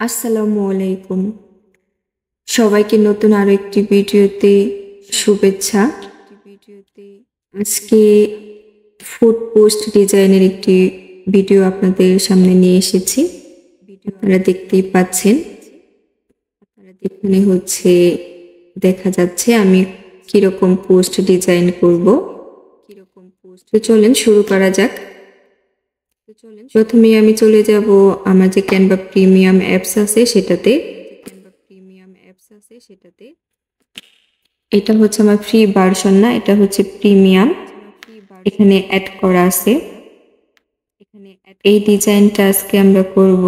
আসসালামু আলাইকুম। সবাইকে নতুন আরো একটি ভিডিওতে শুভেচ্ছা। আজকে ফুড পোস্ট ডিজাইনের একটি ভিডিও আপনাদের সামনে নিয়ে এসেছি। আপনারা দেখতেই পাচ্ছেন, এখানে দেখা যাচ্ছে আমি কিরকম পোস্ট ডিজাইন করব। তো চলেন শুরু করা যাক। প্রথমে আমি চলে যাব আমার যে ক্যানভা প্রিমিয়াম অ্যাপস আছে সেটাতে। এটা হচ্ছে আমার ফ্রি ভার্সন না, এটা হচ্ছে প্রিমিয়াম। এখানে অ্যাড করা আছে। এই ডিজাইনটা আজকে আমরা করব।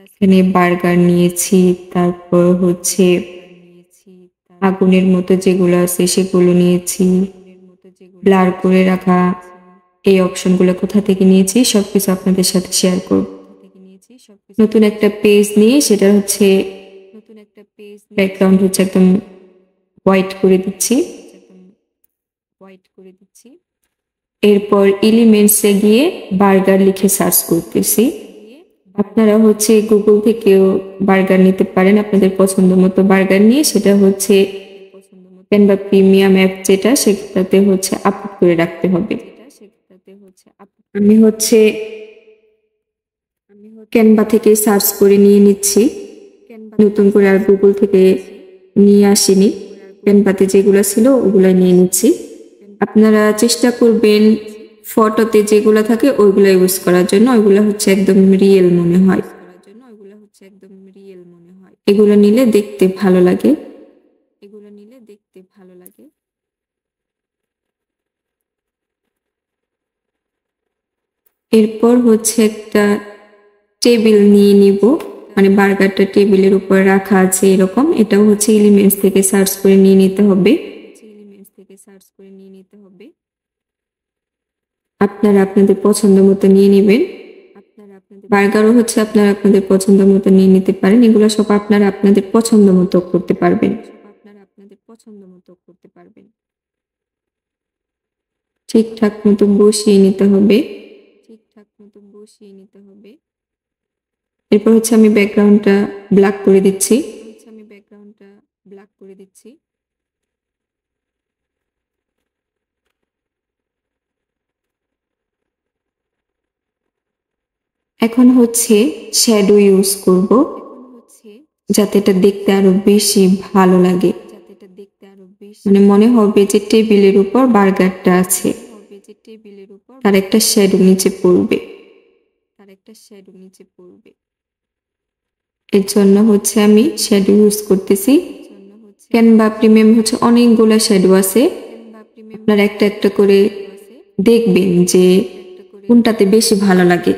এখানে বার্গার নিয়েছি, তারপর আগুনের মতো যেগুলো আছে সেগুলো নিয়েছি, ব্লার করে রাখা এই অপশনগুলো কোথা থেকে নিয়েছি সবকিছু আপনাদের সাথে শেয়ার করব। নতুন একটা পেজ নিয়ে সেটা ব্যাকগ্রাউন্ড একদম হোয়াইট করে দিচ্ছি। এরপর এলিমেন্টসে গিয়ে বার্গার লিখে সার্চ করতেছি। আপনারা গুগল থেকেও বার্গার নিতে পারেন, আপনাদের পছন্দ মতো বার্গার নিয়ে সেটা ক্যানভা প্রিমিয়াম অ্যাপ যেটা সেটাতে আপলোড করে রাখতে হবে। আমি ক্যানভা থেকে সার্চ করে নিয়ে নিচ্ছি, নতুন করে আর গুগল থেকে নিয়ে আসিনি। ক্যানভাতে যেগুলো ছিল ওগুলাই নিয়ে নিচ্ছি। আপনারা চেষ্টা করবেন ফটোতে যেগুলো থাকে ওইগুলো ইউজ করার জন্য, ওইগুলো একদম রিয়েল মনে হয়। এগুলো নিলে দেখতে ভালো লাগে। এরপর একটা টেবিল নিয়ে নিব, মানে বার্গারটা টেবিলের উপর রাখা আছে এরকম। এটাও এলিমেন্টস থেকে সার্চ করে নিয়ে নিতে হবে। আপনারা আপনাদের পছন্দ মতো নিয়ে নেবেন। বার্গারও আপনারা আপনাদের পছন্দ মতো নিয়ে নিতে পারেন। এগুলো সব আপনারা আপনাদের পছন্দ মতো করতে পারবেন। ঠিকঠাক মতো বসিয়ে নিতে হবে। এরপর আমি ব্যাকগ্রাউন্ডটা ব্ল্যাক করে দিচ্ছি। এখন শ্যাডো ইউজ করব, যাতে এটা দেখতে আরো বেশি ভালো লাগে। মানে মনে হবে যে টেবিলের উপর বার্গারটা আছে, তার একটা শ্যাডো নিচে পড়বে। এর জন্য আমি শ্যাডো ইউজ করতেছি। ক্যানভা প্রিমিয়াম অনেকগুলো শ্যাডো আছে, আপনারা একটা একটা করে দেখবেন যে কোনটাতে বেশি ভালো লাগে।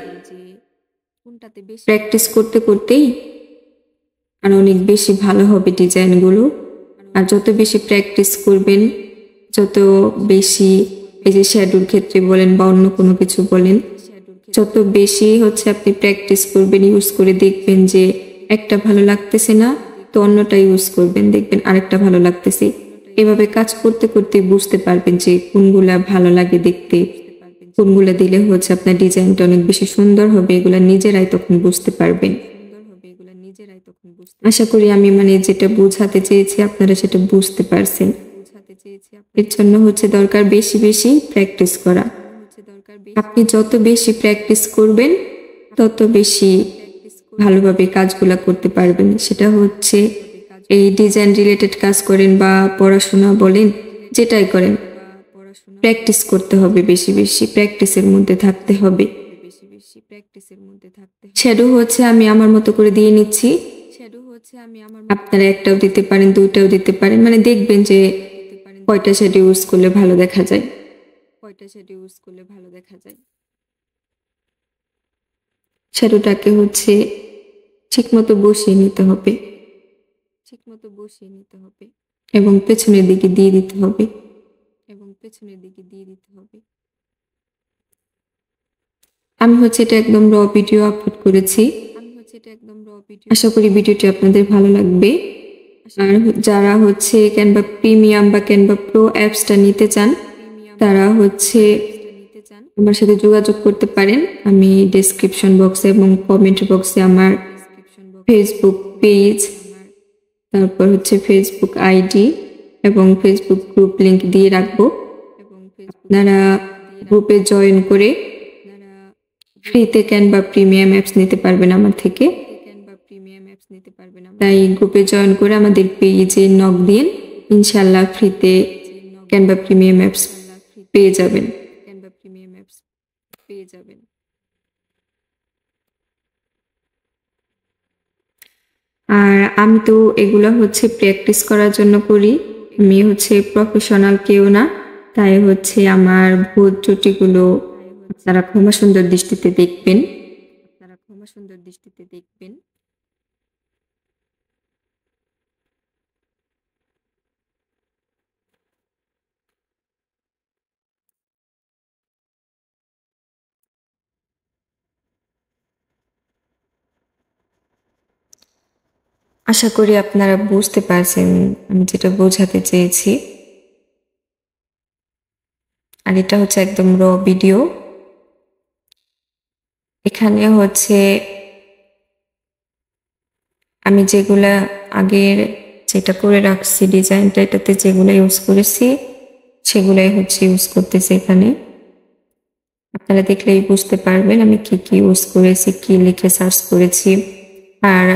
প্র্যাকটিস করতে করতেই আর অনেক বেশি ভালো হবে ডিজাইনগুলো। আর যত বেশি প্র্যাকটিস করবেন, যত বেশি এই যে শ্যাডোর ক্ষেত্রে বলেন বা অন্য কোনো কিছু বলেন, যত বেশি আপনি প্র্যাকটিস করবেন, ইউজ করে দেখবেন যে একটা ভালো লাগতেছে না তো অন্যটা ইউজ করবেন, দেখবেন আরেকটা ভালো লাগতেছে। এভাবে কাজ করতে করতে বুঝতে পারবেন যে কোনগুলা ভালো লাগে দেখতে, কোনগুলা দিলে আপনার ডিজাইনটা অনেক বেশি সুন্দর হবে। এগুলা নিজেরাই তখন বুঝতে পারবেন। আশা করি আমি যেটা বোঝাতে চেয়েছি আপনারা সেটা বুঝতে পারছেন। এর জন্য দরকার বেশি বেশি প্র্যাকটিস করা। আপনি যত বেশি প্র্যাকটিস করবেন তত বেশি ভালোভাবে কাজগুলা করতে পারবেন। সেটা এই ডিজাইন রিলেটেড কাজ করেন বা পড়াশোনা বলেন, যেটাই করেন প্র্যাকটিস করতে হবে, বেশি বেশি প্র্যাকটিসের মধ্যে থাকতে হবে। শ্যাডো আমি আমার মতো করে দিয়ে নিচ্ছি। আপনারা একটাও দিতে পারেন, দুইটাও দিতে পারেন, মানে দেখবেন যে কয়টা শ্যাডো ইউজ করলে ভালো দেখা যায়। শ্যাডোটাকে ঠিক মতো বসিয়ে নিতে হবে এবং পেছনের দিকে দিয়ে দিতে হবে। আমি এটা একদম র ভিডিও আপলোড করেছি। আশা করি ভিডিওটি আপনাদের ভালো লাগবে। আর যারা ক্যানভা প্রিমিয়াম বা ক্যানভা প্রো অ্যাপসটা নিতে চান তারা আমার সাথে যোগাযোগ করতে পারেন। আমি ডেসক্রিপশন বক্সে এবং কমেন্ট বক্সে আমার ফেসবুক পেজ, তারপর হচ্ছে ফেসবুক আইডি এবং ফেসবুক গ্রুপ লিংক দিয়ে রাখবো। আপনারা গ্রুপে জয়েন করে ফ্রিতে ক্যানভা প্রিমিয়াম অ্যাপস নিতে পারবেন আমার থেকে। তাই গ্রুপে জয়েন করে আমাদের পেজে নক দিন, ইনশাল্লাহ ফ্রিতে ক্যানভা প্রিমিয়াম অ্যাপস পেয়ে যাবেন। আর আমি তো এগুলো হচ্ছে প্র্যাকটিস করার জন্য করি, আমি হচ্ছে প্রফেশনাল কেউ না। তাই হচ্ছে আমার ভুল ত্রুটিগুলো আপনারা ক্ষমা সুন্দর দৃষ্টিতে দেখবেন। আশা করি আপনারা বুঝতে পারছেন আমি যেটা বোঝাতে চেয়েছি। আর এটা হচ্ছে একদম র ভিডিও। এখানে হচ্ছে আমি যেগুলা আগের যেটা করে রাখছি ডিজাইনটা, এটাতে যেগুলো ইউজ করেছি সেগুলাই হচ্ছে ইউজ করতেছি এখানে। আপনারা দেখলেই বুঝতে পারবেন আমি কি কি ইউজ করেছি, কি লিখে সার্চ করেছি। আর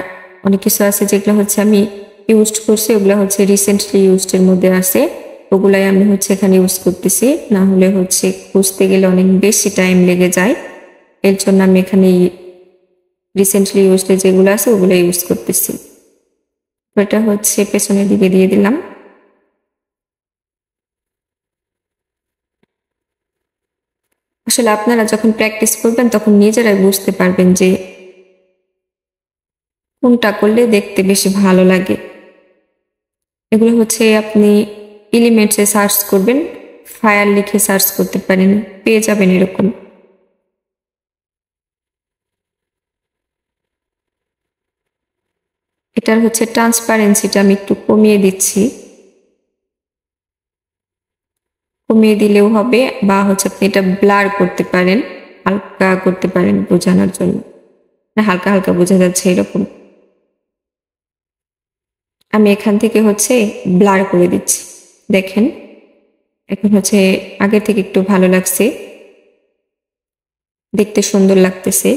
অনেক কিছু আছে যেগুলো হচ্ছে আমি ইউজ করছি, ওগুলো হচ্ছে রিসেন্টলি ইউজডের মধ্যে আছে, ওগুলাই আমি হচ্ছে এখানে ইউজ করতেছি। না হলে হচ্ছে খুঁজতে গেলে অনেক বেশি টাইম লেগে যায়, এর জন্য আমি এখানে রিসেন্টলি ইউজডে যেগুলো আছে ওগুলো ইউজ করতেছি। এটা হচ্ছে পেছনের দিকে দিয়ে দিলাম। আসলে আপনারা যখন প্র্যাকটিস করবেন তখন নিজেরাই বুঝতে পারবেন যে কোনটা করলে দেখতে বেশি ভালো লাগে। এগুলো হচ্ছে আপনি এলিমেন্টসে সার্চ করবেন, ফায়ার লিখে সার্চ করতে পারেন, পেয়ে যাবেন এরকম। এটার হচ্ছে ট্রান্সপারেন্সিটা আমি একটু কমিয়ে দিচ্ছি, কমিয়ে দিলেও হবে, বা হচ্ছে আপনি এটা ব্লার করতে পারেন, হালকা করতে পারেন বোঝানোর জন্য, হালকা হালকা বোঝা যাচ্ছে এরকম। আমি এখান থেকে হচ্ছে ব্লার করে দিচ্ছি, দেখেন এখন হচ্ছে আগের থেকে একটু ভালো লাগছে, দেখতে সুন্দর লাগতেছে।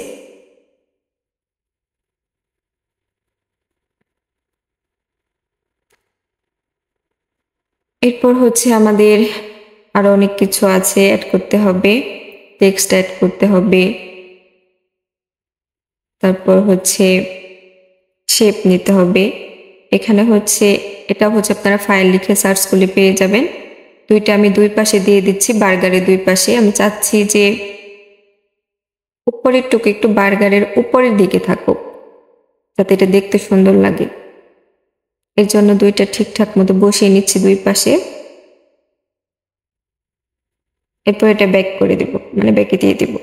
এরপর হচ্ছে আমাদের আরো অনেক কিছু আছে অ্যাড করতে হবে, টেক্সট অ্যাড করতে হবে, তারপর হচ্ছে শেপ নিতে হবে। এখানে হচ্ছে এটা হচ্ছে আপনারা ফাইল লিখে সার্চ করলে পেয়ে যাবেন। দুইটা আমি দুই পাশে দিয়ে দিচ্ছি, বার্গারের দুই পাশে। আমি চাচ্ছি যে উপরের টুকু একটু বার্গারের উপরের দিকে থাকুক, যাতে এটা দেখতে সুন্দর লাগে। এর জন্য দুইটা ঠিকঠাক মতো বসিয়ে নিচ্ছি দুই পাশে। এরপর এটা ব্যাক করে দিব, মানে ব্যাকে দিয়ে দিব।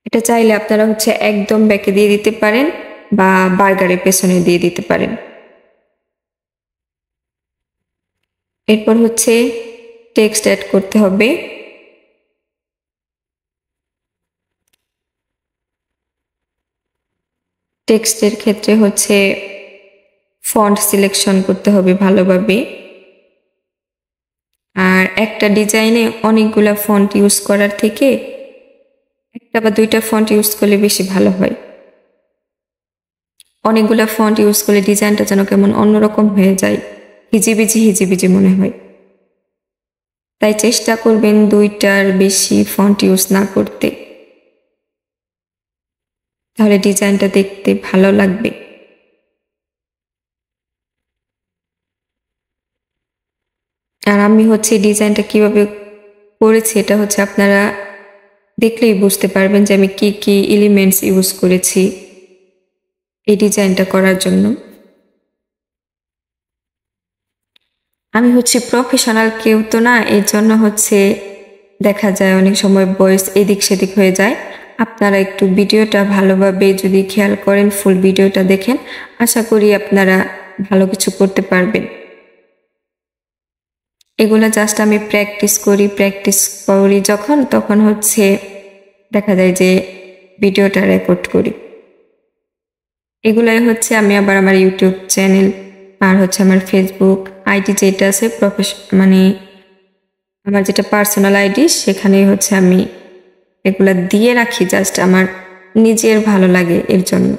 এটা চাইলে আপনারা হচ্ছে একদম ব্যাকে দিয়ে দিতে পারেন বা বার্গারের পেছনে দিয়ে দিতে পারেন। এরপর হচ্ছে টেক্সট অ্যাড করতে হবে। টেক্সটের ক্ষেত্রে হচ্ছে ফন্ট সিলেকশন করতে হবে ভালোভাবে। আর একটা ডিজাইনে অনেকগুলা ফন্ট ইউজ করার থেকে একটা বা দুইটা ফন্ট ইউজ করলে বেশি ভালো হয়। অনেকগুলা ফন্ট ইউজ করলে ডিজাইনটা যেন কেমন অন্যরকম হয়ে যায়, হিজিবিজি হিজিবিজি মনে হয়। তাই চেষ্টা করবেন দুইটার বেশি ফন্ট ইউজ না করতে, তাহলে ডিজাইনটা দেখতে ভালো লাগবে। আর আমি হচ্ছে ডিজাইনটা কিভাবে করেছি এটা হচ্ছে আপনারা দেখলেই বুঝতে পারবেন যে আমি কি কি এলিমেন্টস ইউজ করেছি এই ডিজাইনটা করার জন্য। আমি হচ্ছে প্রফেশনাল কেউ তো না, এর জন্য হচ্ছে দেখা যায় অনেক সময় ভয়েস এদিক সেদিক হয়ে যায়। আপনারা একটু ভিডিওটা ভালোভাবে যদি খেয়াল করেন, ফুল ভিডিওটা দেখেন, আশা করি আপনারা ভালো কিছু করতে পারবেন। এগুলো জাস্ট আমি প্র্যাকটিস করি যখন তখন হচ্ছে দেখা যায় যে ভিডিওটা রেকর্ড করি। এগুলাই হচ্ছে আমি আবার আমার ইউটিউব চ্যানেল আর হচ্ছে আমার ফেসবুক আইডি যেটা আছে মানে আমার যেটা পার্সোনাল আইডি, সেখানেই হচ্ছে আমি এগুলা দিয়ে রাখি জাস্ট আমার নিজের ভালো লাগে এর জন্য।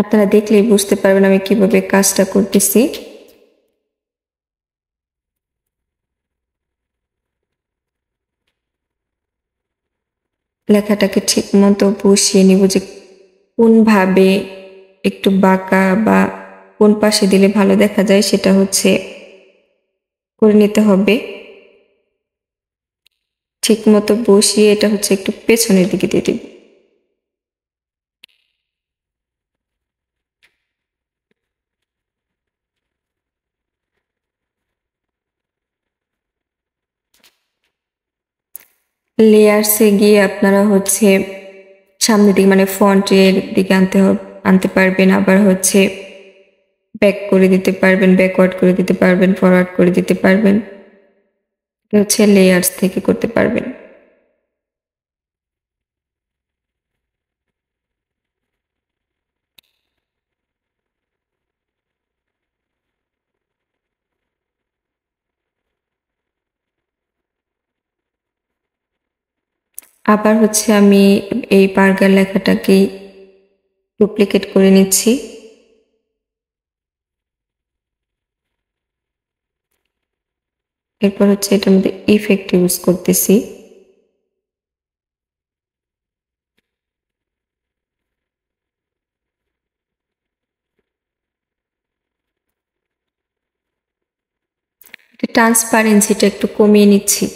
আপনারা দেখলেই বুঝতে পারবেন আমি কিভাবে কাজটা করতেছি। লেখাটাকে ঠিক মতো বসিয়ে নিব যে কোনভাবে একটু বাঁকা বা কোন পাশে দিলে ভালো দেখা যায় সেটা হচ্ছে করে নিতে হবে। ঠিক মতো বসিয়ে এটা হচ্ছে একটু পেছনের দিকে দিয়ে দিব। লেয়ার্সে গিয়ে আপনারা হচ্ছে সামনের দিকে মানে ফ্রন্টের দিকে আনতে পারবেন, আবার হচ্ছে ব্যাক করে দিতে পারবেন, ব্যাকওয়ার্ড করে দিতে পারবেন, ফরওয়ার্ড করে দিতে পারবেন। এটা হচ্ছে লেয়ার্স থেকে করতে পারবেন। আবার হচ্ছে আমি এই বার্গার লেখাটাকেই ডুপ্লিকেট করে নিচ্ছি। এরপর হচ্ছে এটার মধ্যে ইফেক্ট ইউজ করতেছি। ট্রান্সপারেন্সিটা একটু কমিয়ে নিচ্ছি।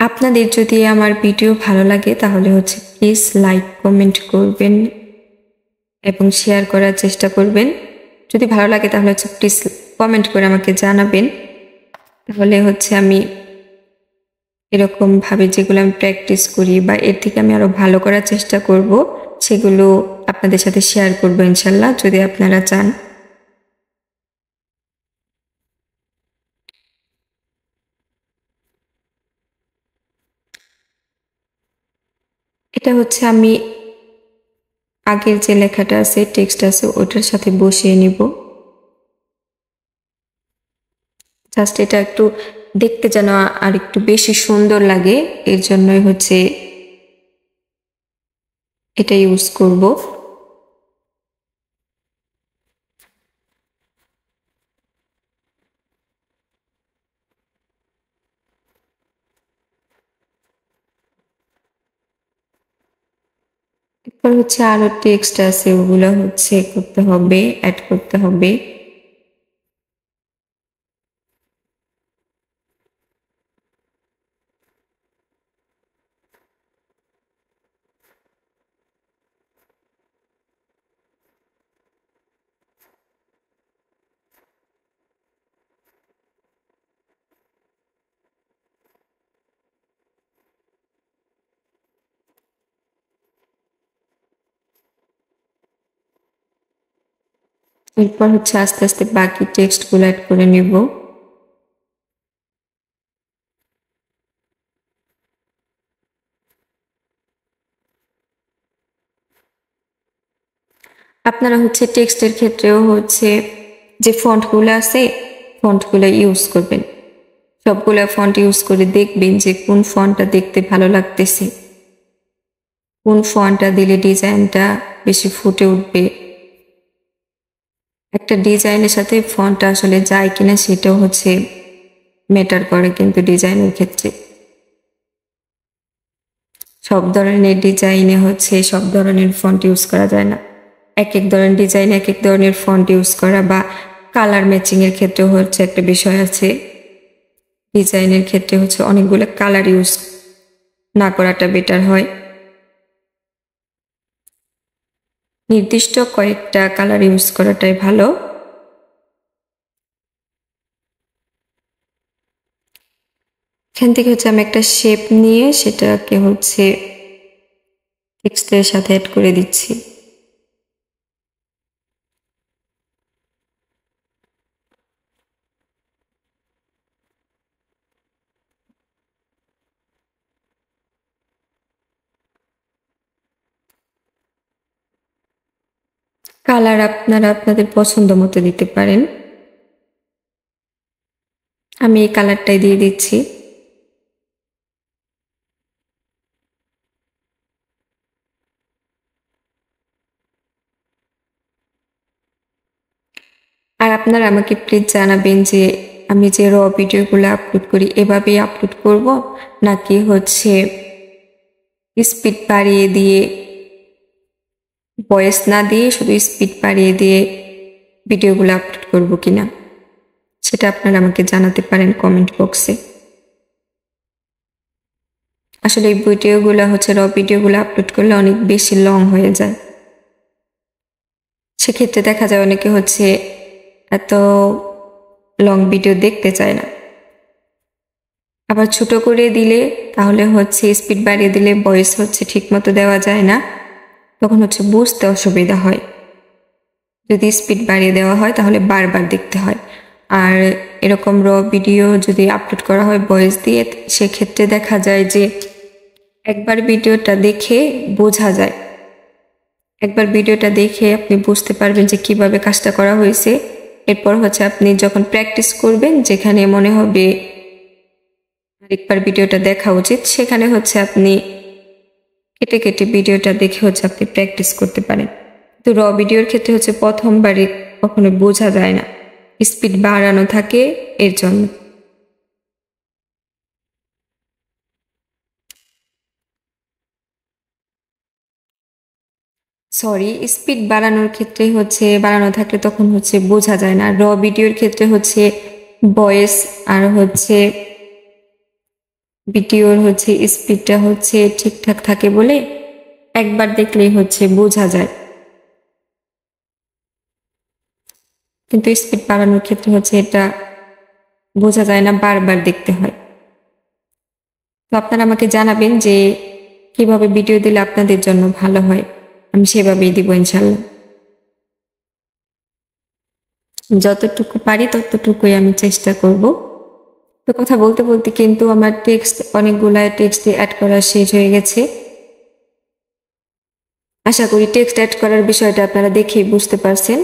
আপনাদের যদি আমার ভিডিও ভালো লাগে তাহলে হচ্ছে প্লিজ লাইক কমেন্ট করবেন এবং শেয়ার করার চেষ্টা করবেন। যদি ভালো লাগে তাহলে হচ্ছে প্লিজ কমেন্ট করে আমাকে জানাবেন। তাহলে হচ্ছে আমি এরকমভাবে যেগুলো আমি প্র্যাকটিস করি বা এর থেকে আমি আরও ভালো করার চেষ্টা করব, সেগুলো আপনাদের সাথে শেয়ার করবো ইনশাল্লাহ, যদি আপনারা চান। এটা হচ্ছে আমি আগের যে লেখাটা আছে, টেক্সট আছে, ওটার সাথে বসিয়ে নিব। জাস্ট এটা একটু দেখতে যেন আর একটু বেশি সুন্দর লাগে, এর জন্যই হচ্ছে এটা ইউজ করব। এরপর হচ্ছে আরো টেক্সট আছে, ওগুলো হচ্ছে করতে হবে, অ্যাড করতে হবে। এরপর হচ্ছে আস্তে আস্তে বাকি টেক্সটগুলো অ্যাড করে নিব। আপনারা হচ্ছে টেক্সটের ক্ষেত্রেও হচ্ছে যে ফন্টগুলো আছে, ফন্টগুলো ইউজ করবেন। সবগুলো ফন্ট ইউজ করে দেখবেন যে কোন ফন্টটা দেখতে ভালো লাগতেছে, কোন ফন্টটা দিলে ডিজাইনটা বেশি ফুটে উঠবে। একটা ডিজাইনের সাথে ফন্টটা আসলে যায় কিনা সেটাও হচ্ছে ম্যাটার করে, কিন্তু ডিজাইনের ক্ষেত্রে সব ধরনের ডিজাইনে হচ্ছে সব ধরনের ফন্ট ইউজ করা যায় না। এক এক ধরনের ডিজাইন এক এক ধরনের ফন্ট ইউজ করা বা কালার ম্যাচিং এর ক্ষেত্রে হচ্ছে একটা বিষয় আছে। ডিজাইনের ক্ষেত্রে হচ্ছে অনেকগুলো কালার ইউজ না করাটা বেটার হয়, নির্দিষ্ট কয়েকটা কালার ইউজ করাটাই ভালো। এখান থেকে হচ্ছে আমি একটা শেপ নিয়ে সেটাকে হচ্ছে টেক্সটের সাথে অ্যাড করে দিচ্ছি। কালার আপনারা আপনাদের পছন্দ মতো দিতে পারেন। আমি এই কালারটাই দিয়ে দিচ্ছি। আর আপনারা আমাকে প্লিজ জানাবেন যে আমি যে র ভিডিওগুলো আপলোড করি এভাবেই আপলোড করব, নাকি হচ্ছে স্পিড বাড়িয়ে দিয়ে, ভয়েস না দিয়ে শুধু স্পিড বাড়িয়ে দিয়ে ভিডিওগুলো আপলোড করব কিনা, সেটা আপনারা আমাকে জানাতে পারেন কমেন্ট বক্সে। আসলে এই ভিডিওগুলো হচ্ছে র ভিডিওগুলো আপলোড করলে অনেক বেশি লং হয়ে যায়, সেক্ষেত্রে দেখা যায় অনেকে হচ্ছে এত লং ভিডিও দেখতে চায় না। আবার ছোট করে দিলে তাহলে হচ্ছে স্পিড বাড়িয়ে দিলে ভয়েস হচ্ছে ঠিক মতো দেওয়া যায় না, তখন হচ্ছে বুঝতে অসুবিধা হয়। যদি স্পিড বাড়িয়ে দেওয়া হয় তাহলে বারবার দেখতে হয়। আর এরকম র ভিডিও যদি আপলোড করা হয় ভয়েস দিয়ে, সেক্ষেত্রে দেখা যায় যে একবার ভিডিওটা দেখে বোঝা যায়, একবার ভিডিওটা দেখে আপনি বুঝতে পারবেন যে কিভাবে কাজটা করা হয়েছে। এরপর হচ্ছে আপনি যখন প্র্যাকটিস করবেন, যেখানে মনে হবে আরেকবার ভিডিওটা দেখা উচিত, সেখানে হচ্ছে আপনি কেটে কেটে ভিডিওটা দেখে হচ্ছে আপনি প্র্যাকটিস করতে পারেন। তো র ভিডিওর ক্ষেত্রে হচ্ছে প্রথমবারে কখনো বোঝা যায় না, স্পিড বাড়ানো থাকে এর জন্য। সরি, স্পিড বাড়ানোর ক্ষেত্রে হচ্ছে বাড়ানো থাকলে তখন হচ্ছে বোঝা যায় না। র ভিডিওর ক্ষেত্রে হচ্ছে ভয়েস আর হচ্ছে ভিডিওর হচ্ছে স্পিডটা হচ্ছে ঠিকঠাক থাকে বলে একবার দেখলেই হচ্ছে বোঝা যায়, কিন্তু স্পিড বাড়ানোর ক্ষেত্রে হচ্ছে এটা বোঝা যায় না, বারবার দেখতে হয়। তো আপনারা আমাকে জানাবেন যে কিভাবে ভিডিও দিলে আপনাদের জন্য ভালো হয়, আমি সেভাবেই দিব ইনশাল্লাহ। যতটুকু পারি ততটুকুই আমি চেষ্টা করব। তো কথা বলতে বলতে কিন্তু আমার অনেকগুলা টেক্সট অ্যাড করা শেষ হয়ে গেছে। আশা করি টেক্সট অ্যাড করার বিষয়টা আপনারা দেখেই বুঝতে পারছেন।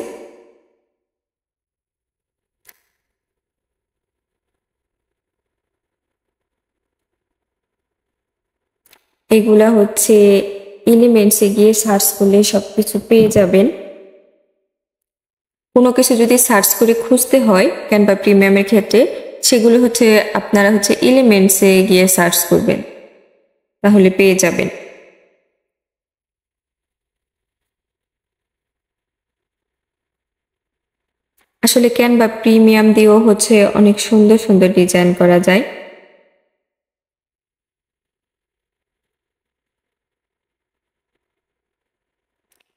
এগুলা হচ্ছে এলিমেন্টসে গিয়ে সার্চ করলে সবকিছু পেয়ে যাবেন। কোনো কিছু যদি সার্চ করে খুঁজতে হয় ক্যানভা প্রিমিয়ামের ক্ষেত্রে, সেগুলো হচ্ছে আপনারা হচ্ছে এলিমেন্টসে গিয়ে সার্চ করবেন, তাহলে পেয়ে যাবেন। আসলে ক্যানভা প্রিমিয়াম দিয়েও হচ্ছে অনেক সুন্দর সুন্দর ডিজাইন করা যায়।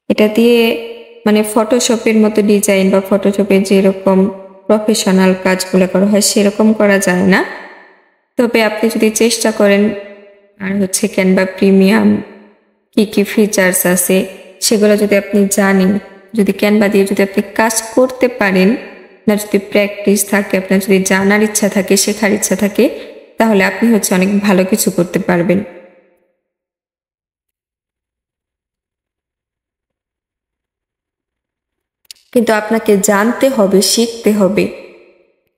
এটা দিয়ে মানে ফটোশপের মতো ডিজাইন বা ফটোশপের যেরকম প্রফেশনাল কাজগুলো করা হয় সেরকম করা যায় না। তবে আপনি যদি চেষ্টা করেন আর হচ্ছে ক্যানভা প্রিমিয়াম কি কি ফিচার্স আছে সেগুলো যদি আপনি জানেন, যদি ক্যানভা দিয়ে যদি আপনি কাজ করতে পারেন, আপনার যদি প্র্যাকটিস থাকে, আপনার যদি জানার ইচ্ছা থাকে, শেখার ইচ্ছা থাকে, তাহলে আপনি হচ্ছে অনেক ভালো কিছু করতে পারবেন। কিন্তু আপনাকে জানতে হবে, শিখতে হবে,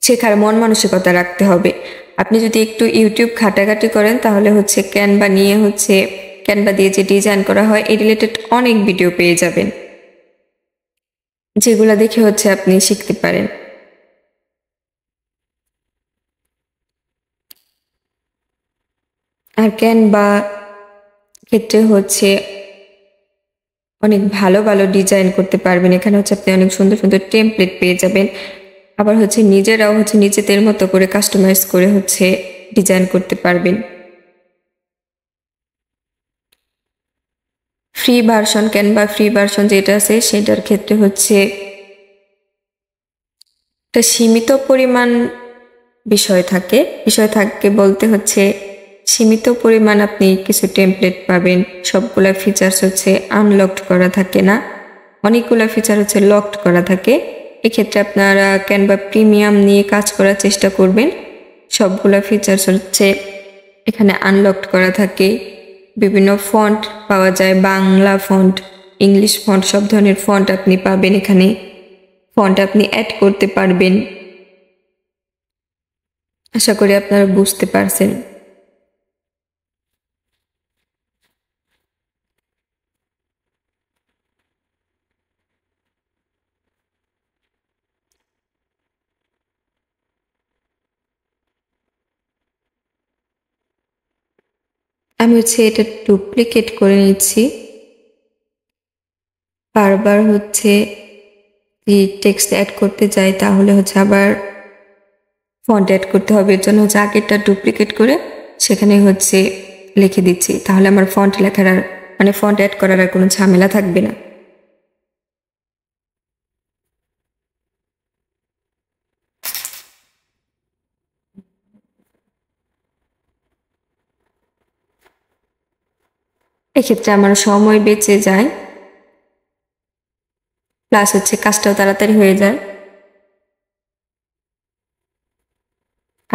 শেখার মন মানসিকতা রাখতে হবে। আপনি যদি একটু ইউটিউব ঘাটাঘাটি করেন তাহলে হচ্ছে ক্যানভা নিয়ে হচ্ছে ক্যানভা দিয়ে যে ডিজাইন করা হয় এই রিলেটেড অনেক ভিডিও পেয়ে যাবেন, যেগুলো দেখে হচ্ছে আপনি শিখতে পারেন। আর ক্যানভা ক্ষেত্রে হচ্ছে অনেক ভালো ভালো ডিজাইন করতে পারবেন। এখানে হচ্ছে আপনি অনেক সুন্দর সুন্দর টেমপ্লেট পেয়ে যাবেন। আবার হচ্ছে নিজেরাও হচ্ছে নিজেদের মতো করে কাস্টমাইজ করে হচ্ছে ডিজাইন করতে পারবেন। Free version, Canva free version যেটা আছে সেটার ক্ষেত্রে হচ্ছে একটা সীমিত পরিমাণ বিষয় থাকে। বিষয় থাকে বলতে হচ্ছে সীমিত পরিমাণ আপনি কিছু টেমপ্লেট পাবেন, সবগুলা ফিচার্স হচ্ছে আনলকড করা থাকে না, অনেকগুলা ফিচার হচ্ছে লকড করা থাকে। এক্ষেত্রে আপনারা ক্যানভা প্রিমিয়াম নিয়ে কাজ করার চেষ্টা করবেন। সবগুলা ফিচার্স হচ্ছে এখানে আনলকড করা থাকে। বিভিন্ন ফন্ট পাওয়া যায়, বাংলা ফন্ট, ইংলিশ ফন্ট, সব ধরনের ফন্ট আপনি পাবেন এখানে। ফন্ট আপনি অ্যাড করতে পারবেন। আশা করি আপনারা বুঝতে পারছেন। আমি হচ্ছে এটা ডুপ্লিকেট করে নিচ্ছি। বারবার হচ্ছে টেক্সট অ্যাড করতে যাই তাহলে হচ্ছে আবার ফন্ট অ্যাড করতে হবে। এর জন্য হচ্ছে আগেরটা ডুপ্লিকেট করে সেখানে হচ্ছে লিখে দিচ্ছি, তাহলে আমার ফন্ট লেখার আর ফন্ট অ্যাড করার আর কোনো ঝামেলা থাকবে না। এক্ষেত্রে আমার সময় বেঁচে যায়, প্লাস হচ্ছে কাজটাও তাড়াতাড়ি হয়ে যায়।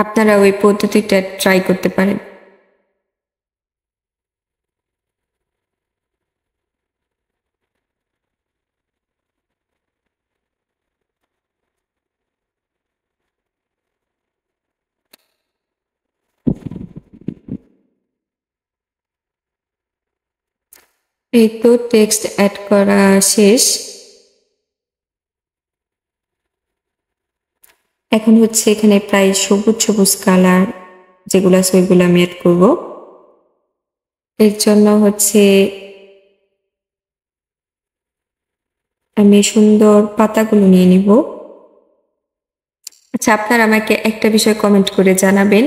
আপনারা ওই পদ্ধতিটা ট্রাই করতে পারেন। এই তো টেক্সট অ্যাড করা শেষ। এখন হচ্ছে এখানে প্রায় সবুজ সবুজ কালার যেগুলো আছে ওইগুলো আমি অ্যাড করব। এর জন্য হচ্ছে আমি সুন্দর পাতাগুলো নিয়ে নিব। আচ্ছা, আপনারা আমাকে একটা বিষয় কমেন্ট করে জানাবেন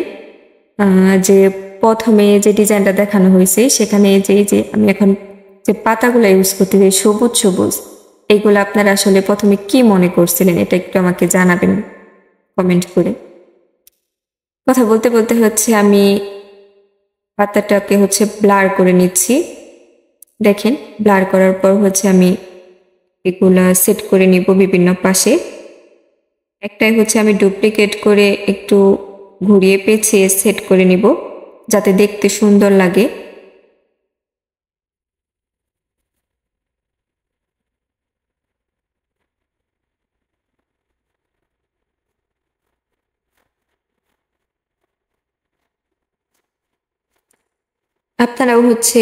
যে প্রথমে যে ডিজাইনটা দেখানো হয়েছে সেখানে যে আমি এখন যে পাতাগুলো ইউজ করতে চাই সবুজ সবুজ, এইগুলো আপনারা আসলে প্রথমে কি মনে করছিলেন এটা একটু আমাকে জানাবেন কমেন্ট করে। কথা বলতে বলতে হচ্ছে আমি পাতাটাকে হচ্ছে ব্লার করে নিচ্ছি। দেখেন, ব্লার করার পর হচ্ছে আমি এগুলা সেট করে নিব বিভিন্ন পাশে। একটাই হচ্ছে আমি ডুপ্লিকেট করে একটু ঘুরিয়ে পেঁচিয়ে সেট করে নিব যাতে দেখতে সুন্দর লাগে। আপনারাও হচ্ছে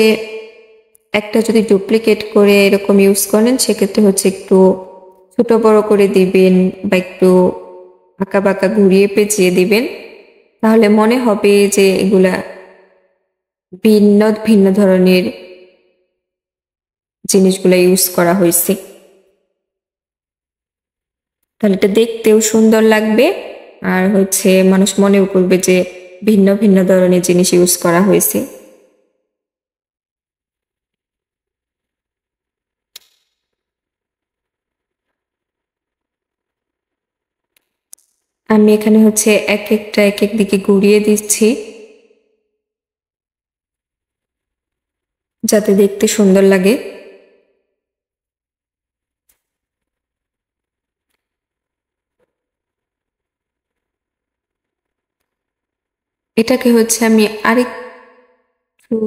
একটা যদি ডুপ্লিকেট করে এরকম ইউজ করেন সেক্ষেত্রে হচ্ছে একটু ছোট বড় করে দিবেন বা একটু আঁকা বাঁকা ঘুরিয়ে পেঁচিয়ে দিবেন, তাহলে মনে হবে যে এগুলা ভিন্ন ভিন্ন ধরনের জিনিসগুলো ইউজ করা হয়েছে। তাহলে এটা দেখতেও সুন্দর লাগবে আর হচ্ছে মানুষ মনেও করবে যে ভিন্ন ভিন্ন ধরনের জিনিস ইউজ করা হয়েছে। আমি এখানে হচ্ছে এক একটা এক এক দিকে ঘুরিয়ে দিচ্ছি যাতে দেখতে সুন্দর লাগে। এটাকে হচ্ছে আমি আরেকটু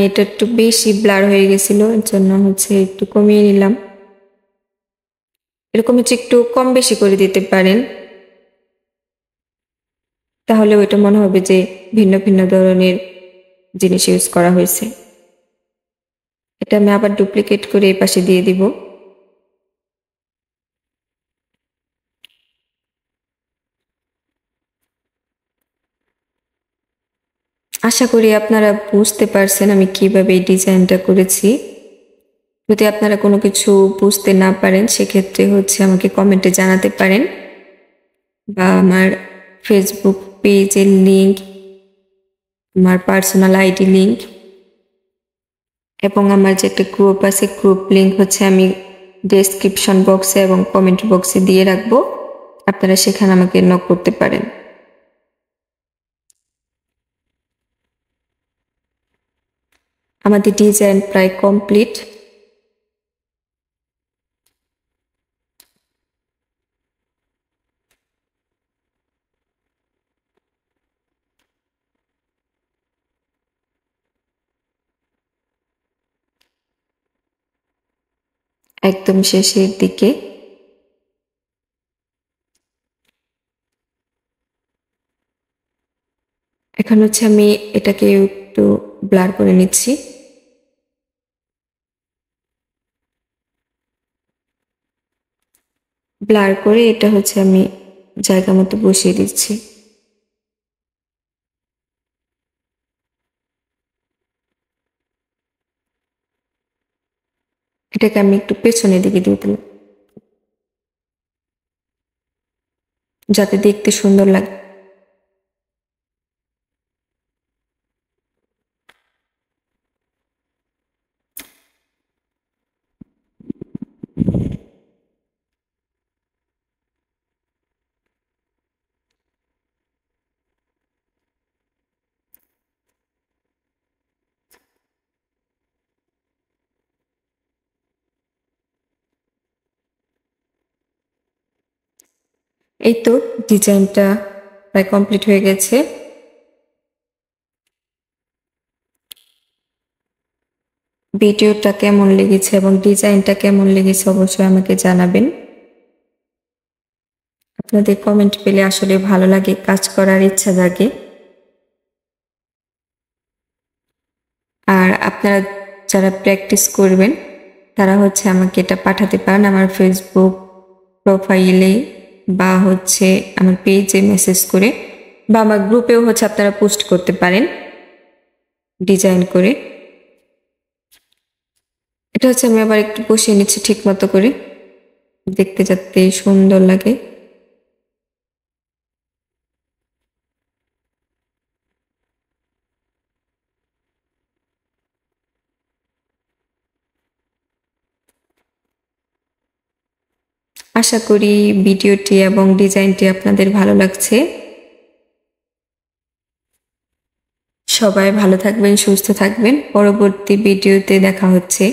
এটা একটু বেশি ব্লার হয়ে গেছিল, এর জন্য হচ্ছে একটু কমিয়ে নিলাম। এরকম হচ্ছে একটু কম বেশি করে দিতে পারেন, তাহলে ওইটা মনে হবে যে ভিন্ন ভিন্ন ধরনের জিনিস ইউজ করা হয়েছে। এটা আমি আবার ডুপ্লিকেট করে এই পাশে দিয়ে দিব। আশা করি আপনারা বুঝতে পারছেন আমি কিভাবে এই ডিজাইনটা করেছি। যদি আপনারা কোনো কিছু বুঝতে না পারেন সেক্ষেত্রে হচ্ছে আমাকে কমেন্টে জানাতে পারেন, বা আমার ফেসবুক পেজের লিংক, আমার পার্সোনাল আইডি লিংক এবং আমার যে একটা গ্রুপ আছে গ্রুপ লিংক হচ্ছে আমি ডেসক্রিপশন বক্সে এবং কমেন্ট বক্সে দিয়ে রাখবো। আপনারা সেখানে আমাকে নক করতে পারেন। আমাদের ডিজাইন প্রায় কমপ্লিট। একদম শেষের দিকে এখন হচ্ছে আমি এটাকে একটু ব্লার করে নিচ্ছি। ব্লার করে এটা হচ্ছে আমি জায়গা মতো বসিয়ে দিচ্ছি। এটাকে আমি একটু পেছনের দিকে দিয়ে দিলাম যাতে দেখতে সুন্দর লাগে। এই তো ডিজাইনটা প্রায় কমপ্লিট হয়ে গেছে। ভিডিওটা কেমন লেগেছে এবং ডিজাইনটা কেমন লেগেছে অবশ্যই আমাকে জানাবেন। আপনাদের কমেন্ট পেলে আসলে ভালো লাগে, কাজ করার ইচ্ছা জাগে। আর আপনারা যারা প্র্যাকটিস করবেন তারা হচ্ছে আমাকে এটা পাঠাতে পারেন আমার ফেসবুক প্রোফাইলে বা হচ্ছে আমার পেজে মেসেজ করে, বা আমার গ্রুপেও হচ্ছে আপনারা পোস্ট করতে পারেন ডিজাইন করে। এটা হচ্ছে আমি আবার একটু বসিয়ে নিচ্ছি ঠিক মতো করে, দেখতে যাতে সুন্দর লাগে। আশা করি ভিডিওটি এবং ডিজাইনটি আপনাদের ভালো লাগছে। সবাই ভালো থাকবেন, সুস্থ থাকবেন। পরবর্তী ভিডিওতে দেখা হচ্ছে।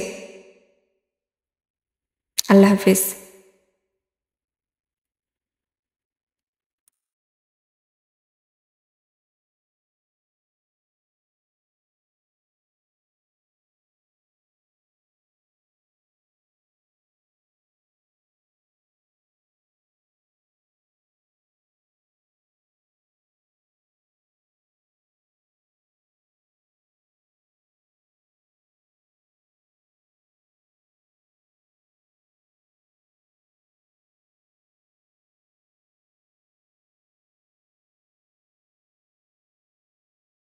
আল্লাহ হাফেজ।